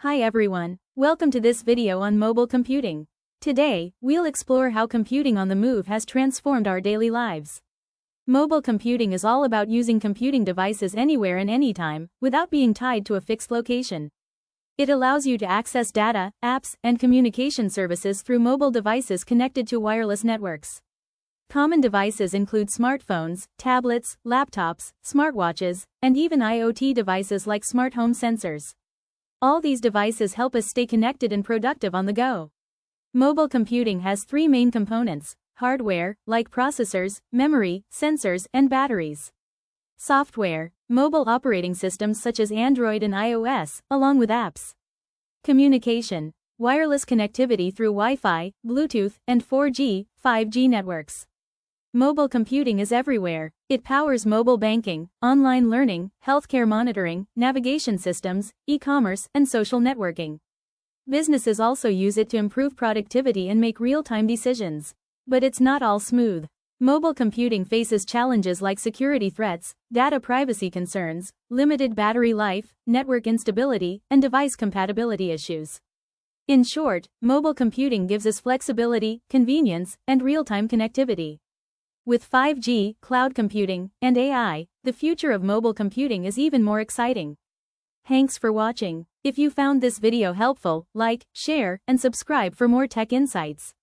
Hi everyone, welcome to this video on mobile computing. Today, we'll explore how computing on the move has transformed our daily lives. Mobile computing is all about using computing devices anywhere and anytime, without being tied to a fixed location. It allows you to access data, apps, and communication services through mobile devices connected to wireless networks. Common devices include smartphones, tablets, laptops, smartwatches, and even IoT devices like smart home sensors. All these devices help us stay connected and productive on the go. Mobile computing has three main components: hardware, like processors, memory, sensors, and batteries. Software, mobile operating systems such as Android and iOS, along with apps. Communication, wireless connectivity through Wi-Fi, Bluetooth, and 4G, 5G networks. Mobile computing is everywhere. It powers mobile banking, online learning, healthcare monitoring, navigation systems, e-commerce, and social networking. Businesses also use it to improve productivity and make real-time decisions. But it's not all smooth. Mobile computing faces challenges like security threats, data privacy concerns, limited battery life, network instability, and device compatibility issues. In short, mobile computing gives us flexibility, convenience, and real-time connectivity. With 5G, cloud computing, and AI, the future of mobile computing is even more exciting. Thanks for watching. If you found this video helpful, like, share, and subscribe for more tech insights.